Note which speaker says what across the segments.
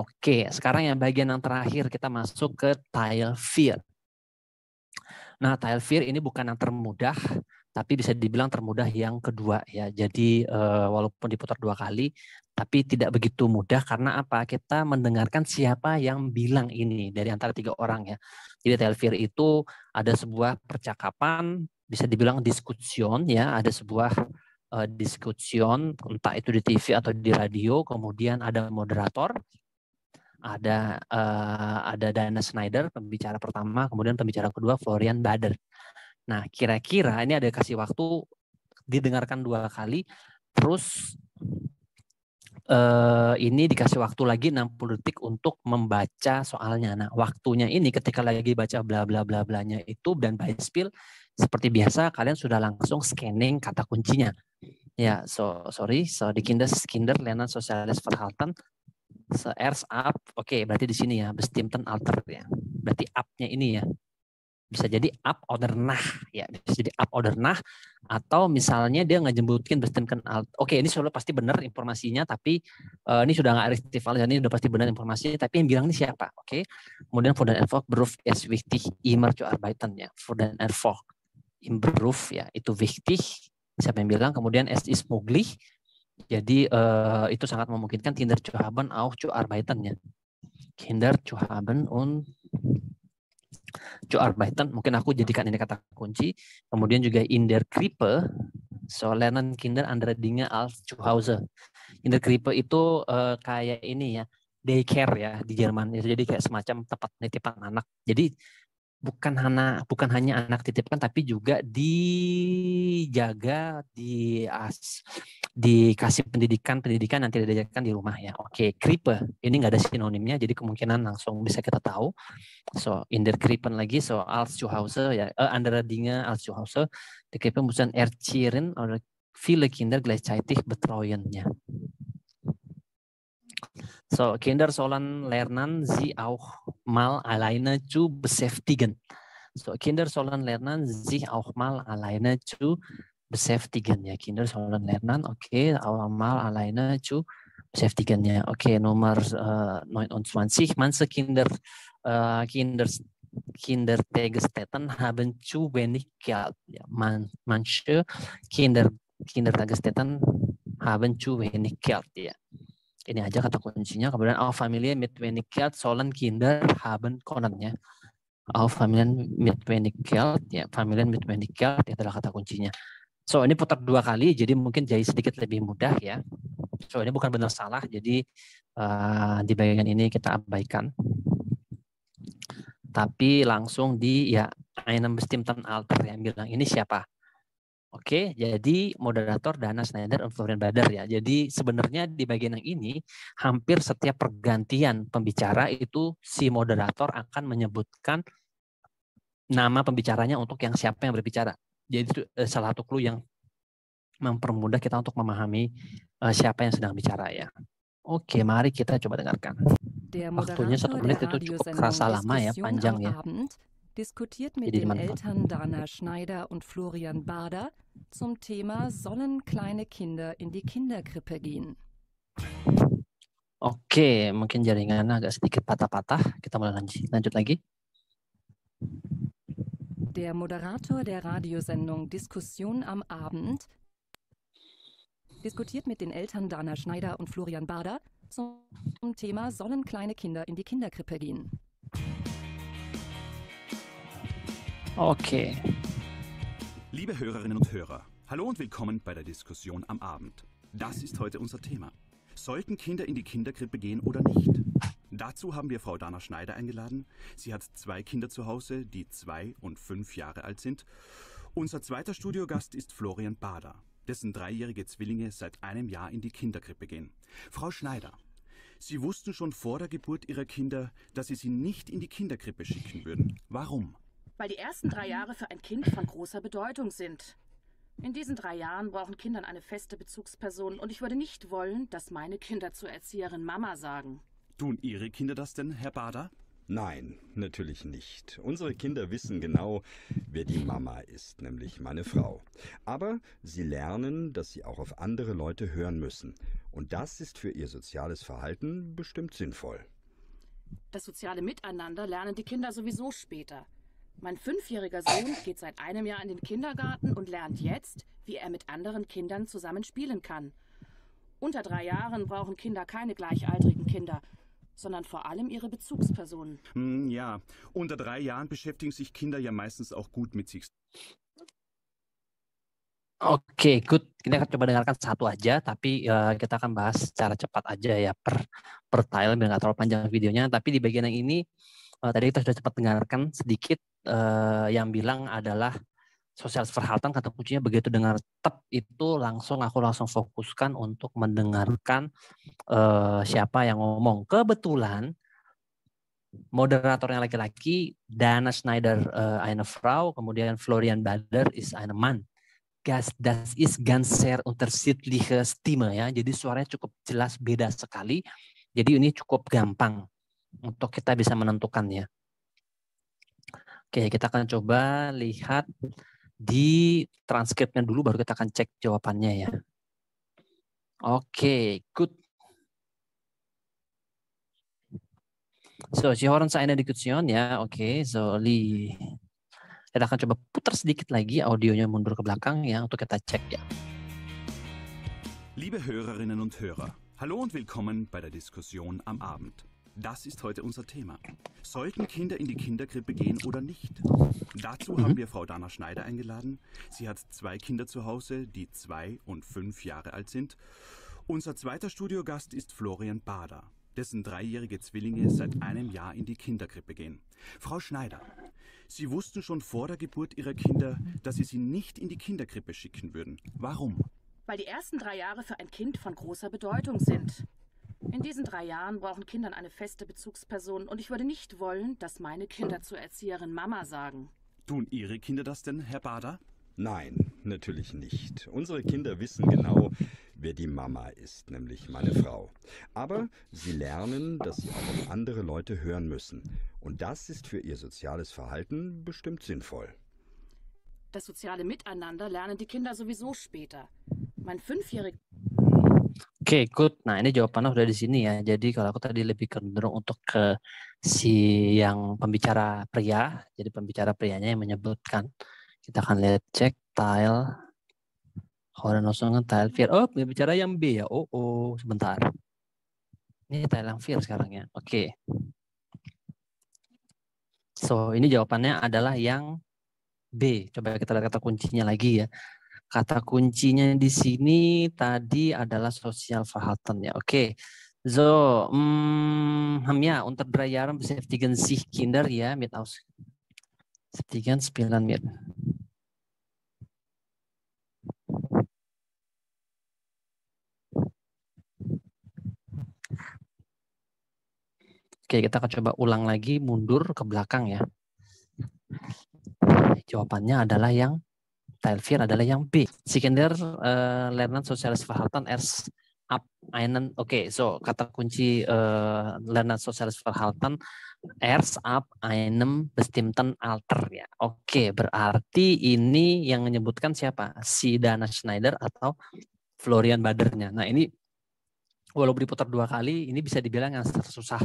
Speaker 1: Oke, sekarang yang bagian yang terakhir kita masuk ke tile fear. Nah, tile fear ini bukan yang termudah, tapi bisa dibilang termudah yang kedua ya. Jadi walaupun diputar 2 kali, tapi tidak begitu mudah karena apa? Kita mendengarkan siapa yang bilang ini dari antara 3 orang ya. Jadi tile fear itu ada sebuah percakapan, bisa dibilang diskusion ya, ada sebuah diskusion entah itu di TV atau di radio, kemudian ada moderator, ada Dana Schneider, pembicara pertama, kemudian pembicara kedua Florian Bader. Nah, kira-kira ini ada kasih waktu didengarkan 2 kali, terus ini dikasih waktu lagi 60 detik untuk membaca soalnya. Nah, waktunya ini ketika lagi baca bla bla bla blanya itu dan Beispiel, seperti biasa kalian sudah langsung scanning kata kuncinya. Ya, so die Kinder lernen soziales Verhalten. Ers up, oke, berarti di sini ya, bestimmten Alter ya. Berarti up-nya ini ya. Bisa jadi up oder nah ya, bisa jadi up oder nah, atau misalnya dia ngejembutin bestimmten Alter. Oke, ini sudah pasti benar informasinya, tapi ini sudah nggak artikel, ini sudah pasti benar informasinya, tapi yang bilang ini siapa? Oke. Kemudian voor den Erfolg beruf es wichtig immer zu arbeiten ya. Voor den Erfolg im Beruf ya, itu wichtig. Siapa yang bilang? Kemudian es ist möglich. Jadi itu sangat memungkinkan Kinder zu haben auch zu arbeiten ya. Kinder zu haben und zu arbeiten. Mungkin aku jadikan ini kata kunci. Kemudian juga in der Krippe, so lernen Kinder andere Dinge als zu Hause. In der Krippe itu kayak ini ya, daycare ya di Jerman. Itu jadi kayak semacam tempat penitipan anak. Jadi bukan hanya anak titipkan, tapi juga dijaga, dikasih pendidikan yang tidak diajarkan di rumah ya. Oke, Krippe ini nggak ada sinonimnya, jadi kemungkinan langsung bisa kita tahu. So in der Krippen lagi, so als zu Hause ya, andere Dinge als zu Hause. Die Krippe müssen erziehen oder viele Kinder gleichzeitig betreuen ya. So, Kinder sollen lernen, sie auch mal alleine zu beschäftigen. So, Kinder sollen lernen, sich auch mal alleine zu beschäftigen. Ja, Kinder sollen lernen, okay, auch mal alleine zu beschäftigen. Ja, okay, Nummer 29. Manche Kindertagesstätten haben zu wenig Geld. Ja, manche Kindertagesstätten haben zu wenig Geld. Ja. Ini aja kata kuncinya. Kemudian auf Familie mit wenig Geld sollen Kinder haben können ya. Auf Familien mit wenig Geld ya. Familien mit wenig Geld itu adalah kata kuncinya. So ini putar 2 kali, jadi mungkin jadi sedikit lebih mudah ya. So ini bukan benar salah, jadi di bagian ini kita abaikan. Tapi langsung di ya einem bestimmten Alter yang bilang ini siapa? Oke, jadi moderator Dana Schneider dan Florian Bader ya. Jadi sebenarnya di bagian yang ini hampir setiap pergantian pembicara itu si moderator akan menyebutkan nama pembicaranya untuk yang siapa yang berbicara. Jadi itu salah satu clue yang mempermudah kita untuk memahami siapa yang sedang bicara ya. Oke, mari kita coba dengarkan. Waktunya 1 menit itu cukup kerasa lama ya, panjang ya.
Speaker 2: Diskutiert mit den Eltern Dana Schneider und Florian Bader zum Thema sollen kleine Kinder in die Kinderkrippe gehen.
Speaker 1: Oke, mungkin jaringannya agak sedikit patah-patah. Kita mulai lanjut lagi.
Speaker 2: Der Moderator der Radiosendung Diskussion am Abend diskutiert mit den Eltern Dana Schneider und Florian Bader zum Thema sollen kleine Kinder in die Kinderkrippe gehen.
Speaker 1: Okay.
Speaker 3: Liebe Hörerinnen und Hörer, hallo und willkommen bei der Diskussion am Abend. Das ist heute unser Thema. Sollten Kinder in die Kinderkrippe gehen oder nicht? Dazu haben wir Frau Dana Schneider eingeladen. Sie hat 2 Kinder zu Hause, die 2 und 5 Jahre alt sind. Unser zweiter Studiogast ist Florian Bader, dessen 3-jährige Zwillinge seit einem Jahr in die Kinderkrippe gehen. Frau Schneider, Sie wussten schon vor der Geburt Ihrer Kinder, dass Sie sie nicht in die Kinderkrippe schicken würden. Warum?
Speaker 4: Weil die ersten 3 Jahre für ein Kind von großer Bedeutung sind. In diesen 3 Jahren brauchen Kinder eine feste Bezugsperson und ich würde nicht wollen, dass meine Kinder zur Erzieherin Mama sagen.
Speaker 3: Tun Ihre Kinder das denn, Herr Bader?
Speaker 5: Nein, natürlich nicht. Unsere Kinder wissen genau, wer die Mama ist, nämlich meine Frau. Aber sie lernen, dass sie auch auf andere Leute hören müssen. Und das ist für ihr soziales Verhalten bestimmt sinnvoll.
Speaker 4: Das soziale Miteinander lernen die Kinder sowieso später. Mein 5-jähriger Sohn geht seit einem Jahr in den Kindergarten und lernt jetzt, wie er mit anderen Kindern zusammen spielen kann. Unter 3 Jahren brauchen Kinder keine gleichaltrigen Kinder, sondern vor allem ihre Bezugspersonen.
Speaker 3: Ja, unter 3 Jahren beschäftigen sich Kinder ja meistens auch gut mit sich.
Speaker 1: Oke, good. Kita akan coba dengarkan satu aja, tapi kita akan bahas secara cepat aja ya per tile biar nggak terlalu panjang videonya. Tapi di bagian yang ini tadi kita sudah cepat dengarkan sedikit yang bilang adalah sosialis verhalten, kata kuncinya begitu dengar tep itu aku langsung fokuskan untuk mendengarkan siapa yang ngomong. Kebetulan moderatornya laki-laki, Dana Schneider eine Frau, kemudian Florian Bader ist ein Mann. Das ist ganz sehr unterschiedliche Stimme ya. Jadi suaranya cukup jelas beda sekali. Jadi ini cukup gampang untuk kita bisa menentukannya. Oke, kita akan coba lihat di transkripnya dulu baru kita akan cek jawabannya ya. Oke, good. So, Sie hören eine Diskussion ya. Oke, so kita akan coba putar sedikit lagi audionya mundur ke belakang ya untuk kita cek ya.
Speaker 3: Liebe Hörerinnen und Hörer, hallo und willkommen bei der Diskussion am Abend. Das ist heute unser Thema. Sollten Kinder in die Kinderkrippe gehen oder nicht? Dazu haben wir Frau Dana Schneider eingeladen. Sie hat 2 Kinder zu Hause, die 2 und 5 Jahre alt sind. Unser zweiter Studiogast ist Florian Bader, dessen 3-jährige Zwillinge seit einem Jahr in die Kinderkrippe gehen. Frau Schneider, Sie wussten schon vor der Geburt Ihrer Kinder, dass Sie sie nicht in die Kinderkrippe schicken würden. Warum?
Speaker 4: Weil die ersten 3 Jahre für ein Kind von großer Bedeutung sind. In diesen 3 Jahren brauchen Kinder eine feste Bezugsperson und ich würde nicht wollen, dass meine Kinder zur Erzieherin Mama sagen.
Speaker 3: Tun Ihre Kinder das denn, Herr Bader?
Speaker 5: Nein, natürlich nicht. Unsere Kinder wissen genau, wer die Mama ist, nämlich meine Frau. Aber sie lernen, dass sie auch auf andere Leute hören müssen. Und das ist für ihr soziales Verhalten bestimmt sinnvoll.
Speaker 4: Das soziale Miteinander lernen die Kinder sowieso später. Mein 5-jähriger...
Speaker 1: Oke, good. Nah, ini jawabannya udah di sini ya. Jadi kalau aku tadi lebih cenderung untuk ke si yang pembicara pria. Jadi pembicara prianya yang menyebutkan. Kita akan lihat cek tile. Horen nosongan tile 4. Oh, pembicara yang B ya. Oh, sebentar. Ini tile yang 4 sekarang ya. Oke. So, ini jawabannya adalah yang B. Coba kita lihat kata kuncinya lagi ya. Kata kuncinya di sini tadi adalah sosial verhalten ya. Oke. So, ja, unter 3 Jahren beschäftigen sich Kinder ja mit beschäftigen spielen mit. Oke, kita akan coba ulang lagi mundur ke belakang ya. Jawabannya adalah yang Teil 4 adalah yang B. Sie Kinder lernen soziales Verhalten erst ab einen. Oke, so kata kunci lernen soziales Verhalten erst ab einem bestimmten Alter ya. Oke, berarti ini yang menyebutkan siapa? Si Dana Schneider atau Florian Badernya. Nah, ini walaupun diputar 2 kali, ini bisa dibilang yang tersusah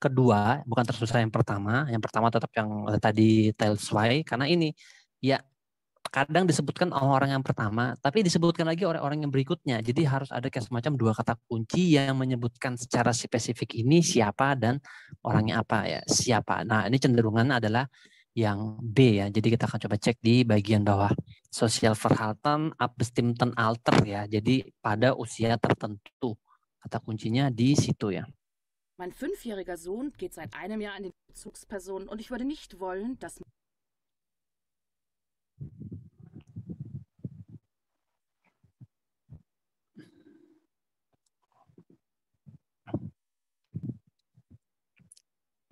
Speaker 1: kedua, bukan tersusah yang pertama. Yang pertama tetap yang tadi Teil 2 karena ini ya kadang disebutkan orang yang pertama, tapi disebutkan lagi orang yang berikutnya. Jadi harus ada kayak semacam 2 kata kunci yang menyebutkan secara spesifik ini siapa dan orangnya apa ya, siapa. Nah, ini cenderungan adalah yang B ya. Jadi kita akan coba cek di bagian bawah. Social Verhalten ab bestimmten Alter ya. Jadi pada usia tertentu. Kata kuncinya di situ ya.
Speaker 4: Mein 5-jähriger Sohn geht seit einem Jahr in den Bezugspersonen und ich würde nicht wollen, dass...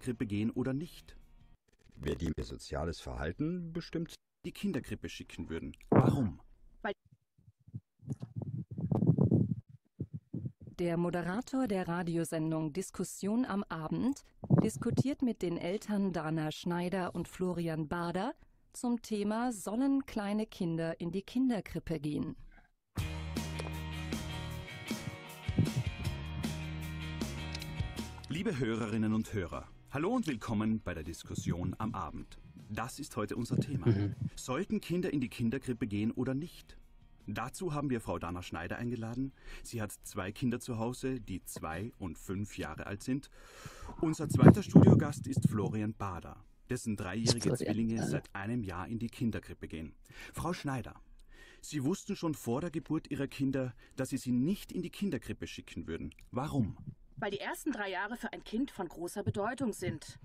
Speaker 3: Krippe gehen oder nicht?
Speaker 5: Wer die ihr soziales Verhalten bestimmt
Speaker 3: Die Kinderkrippe schicken würden. Warum?
Speaker 2: Der Moderator der Radiosendung Diskussion am Abend diskutiert mit den Eltern Dana Schneider und Florian Bader zum Thema Sollen kleine Kinder in die Kinderkrippe gehen?
Speaker 3: Liebe Hörerinnen und Hörer, Hallo und willkommen bei der Diskussion am Abend. Das ist heute unser Thema. Sollten Kinder in die Kinderkrippe gehen oder nicht? Dazu haben wir Frau Dana Schneider eingeladen. Sie hat 2 Kinder zu Hause, die 2 und 5 Jahre alt sind. Unser zweiter Studiogast ist Florian Bader, dessen 3-jährige Zwillinge seit einem Jahr in die Kinderkrippe gehen. Frau Schneider, Sie wussten schon vor der Geburt Ihrer Kinder, dass Sie sie nicht in die Kinderkrippe schicken würden. Warum?
Speaker 4: Weil die ersten 3 Jahre für ein Kind von großer Bedeutung sind.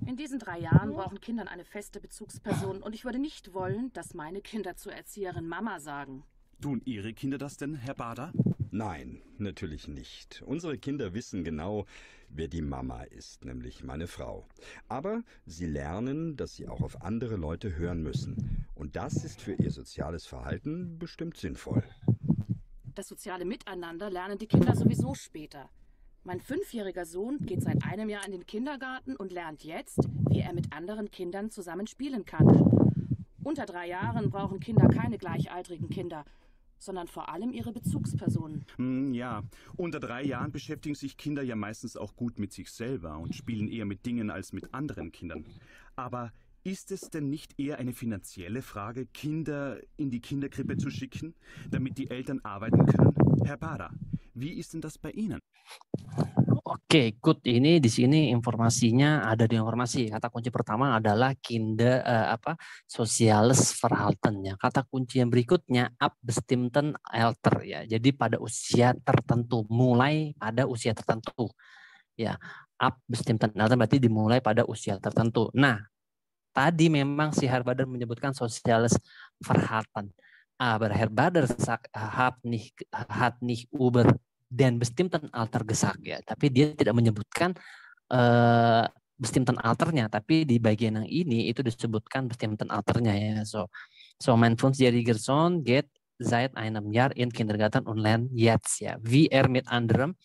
Speaker 4: In diesen 3 Jahren brauchen Kinder eine feste Bezugsperson und ich würde nicht wollen, dass meine Kinder zur Erzieherin Mama sagen.
Speaker 3: Tun Ihre Kinder das denn, Herr Bader?
Speaker 5: Nein, natürlich nicht. Unsere Kinder wissen genau, wer die Mama ist, nämlich meine Frau. Aber sie lernen, dass sie auch auf andere Leute hören müssen. Und das ist für ihr soziales Verhalten bestimmt sinnvoll.
Speaker 4: Das soziale Miteinander lernen die Kinder sowieso später. Mein 5-jähriger Sohn geht seit einem Jahr in den Kindergarten und lernt jetzt, wie er mit anderen Kindern zusammen spielen kann. Unter 3 Jahren brauchen Kinder keine gleichaltrigen Kinder, sondern vor allem ihre Bezugspersonen.
Speaker 3: Ja, unter 3 Jahren beschäftigen sich Kinder ja meistens auch gut mit sich selber und spielen eher mit Dingen als mit anderen Kindern. Aber ist es denn nicht eher eine finanzielle Frage, Kinder in die Kinderkrippe zu schicken, damit die Eltern arbeiten können? Herr Bader, wie ist denn das bei Ihnen?
Speaker 1: Oke, good. Ini di sini informasinya ada di informasi. Kata kunci pertama adalah sociales verhalten ya. Kata kunci yang berikutnya abbestimmten Alter ya. Jadi pada usia tertentu, mulai pada usia tertentu. Ya, abbestimmten Alter berarti dimulai pada usia tertentu. Nah, tadi memang si Herr Bader menyebutkan sociales verhalten. Aber Herr Bader hat nicht über dan bestimmten Alter gesagt ya, tapi dia tidak menyebutkan bestimmten Alternya, tapi di bagian yang ini itu disebutkan bestimmten Alternya ya. So mein 5-jähriger Sohn geht seit einem Jahr in Kindergarten und lernt jetzt ya, wie mit anderem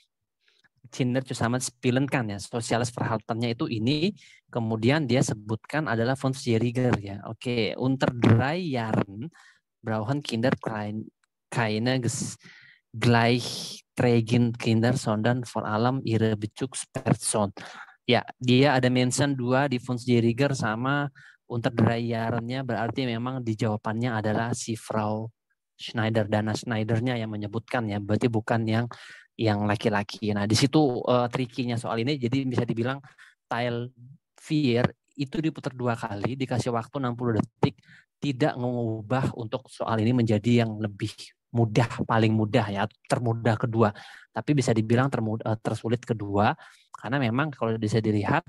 Speaker 1: Kinder zusammen spielen kann ya. Sociales Verhaltennya itu ini, kemudian dia sebutkan adalah 5-jähriger ya. Oke, unter 3 Jahren brauchen Kinder keine gleichträgigen Kinder, sondern vor allem ihre Bezugsperson. Ya, dia ada mention 2 di 5-jähriger sama unter 3 Jahren-nya, berarti memang di jawabannya adalah si Frau Schneider, Dana Schneider-nya yang menyebutkan ya, berarti bukan yang laki-laki. Nah, di situ trikinya soal ini, jadi bisa dibilang Teil 4 itu diputar 2 kali, dikasih waktu 60 detik, tidak mengubah untuk soal ini menjadi yang lebih mudah, paling mudah ya, termudah kedua. Tapi bisa dibilang tersulit kedua, karena memang kalau bisa dilihat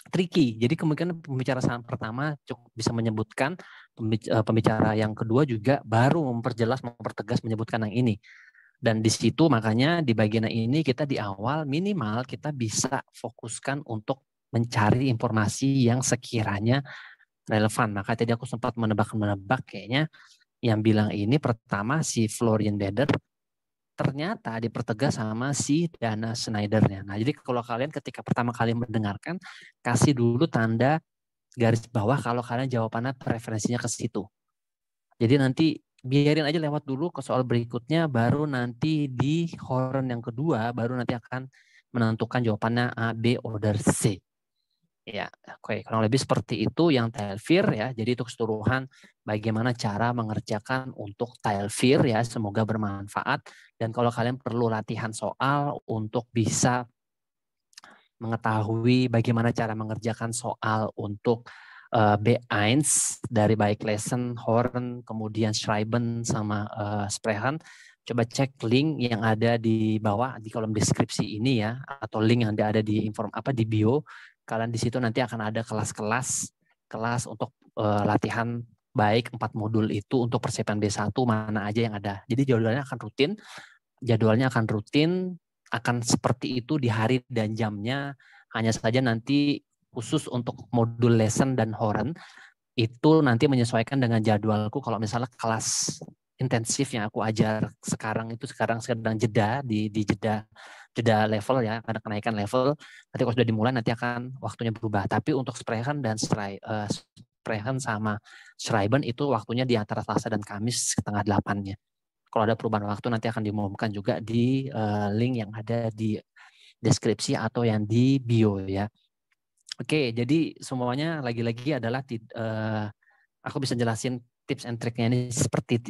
Speaker 1: tricky. Jadi kemungkinan pembicaraan pertama cukup bisa menyebutkan, pembicara yang kedua juga baru mempertegas menyebutkan yang ini. Dan di situ makanya di bagian ini kita di awal minimal kita bisa fokuskan untuk mencari informasi yang sekiranya relevan. Maka tadi aku sempat menebak kayaknya yang bilang ini pertama si Florian Bader ternyata dipertegas sama si Dana Schneider-nya. Nah, jadi kalau kalian ketika pertama kali mendengarkan, kasih dulu tanda garis bawah kalau kalian jawabannya preferensinya ke situ. Jadi nanti biarin aja lewat dulu ke soal berikutnya, baru nanti di horn yang kedua, baru nanti akan menentukan jawabannya A, B, oder C. Ya, oke, kurang lebih seperti itu yang Teil 4 ya. Jadi untuk keseluruhan bagaimana cara mengerjakan untuk Teil 4 ya, semoga bermanfaat. Dan kalau kalian perlu latihan soal untuk bisa mengetahui bagaimana cara mengerjakan soal untuk B1 dari baik lesson, horn, kemudian schreiben sama sprechen, coba cek link yang ada di bawah di kolom deskripsi ini ya, atau link yang ada di di bio. Kalian di situ nanti akan ada kelas untuk latihan baik 4 modul itu untuk persiapan B1 mana aja yang ada. Jadi jadwalnya akan rutin, akan seperti itu di hari dan jamnya. Hanya saja nanti khusus untuk modul lesson dan horn itu nanti menyesuaikan dengan jadwalku. Kalau misalnya kelas intensif yang aku ajar sekarang sedang jeda di jeda level ya, karena kenaikan level. Nanti kalau sudah dimulai nanti akan waktunya berubah. Tapi untuk sprechen dan sprechen sama schreiben itu waktunya di antara Selasa dan Kamis 7:30-nya. Kalau ada perubahan waktu nanti akan diumumkan juga di link yang ada di deskripsi atau yang di bio ya. Oke, jadi semuanya lagi-lagi adalah aku bisa jelasin tips and triknya ini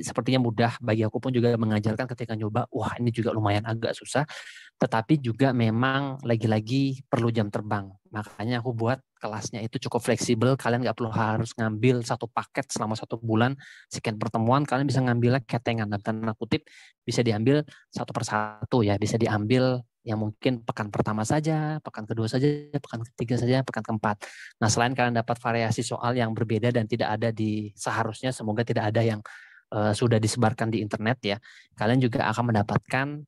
Speaker 1: sepertinya mudah bagi aku pun juga mengajarkan ketika nyoba. Wah, ini juga lumayan agak susah, tetapi juga memang lagi-lagi perlu jam terbang. Makanya aku buat kelasnya itu cukup fleksibel. Kalian nggak perlu harus ngambil satu paket selama 1 bulan. Sekian pertemuan kalian bisa ngambilnya ketengan, dan tanda kutip bisa diambil satu persatu ya. Bisa diambil yang mungkin pekan pertama saja, pekan kedua saja, pekan ketiga saja, pekan keempat. Nah, selain kalian dapat variasi soal yang berbeda dan tidak ada seharusnya semoga tidak ada yang sudah disebarkan di internet ya, kalian juga akan mendapatkan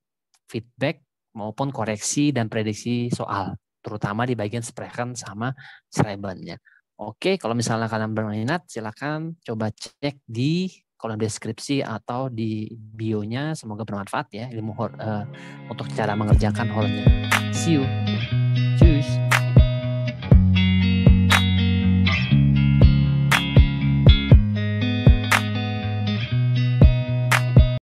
Speaker 1: feedback maupun koreksi dan prediksi soal, terutama di bagian Sprechen sama Schreiben-nya. Oke, kalau misalnya kalian berminat, silakan coba cek di kolom deskripsi atau di bio-nya. Semoga bermanfaat ya ilmu untuk cara mengerjakan hole-nya. See you.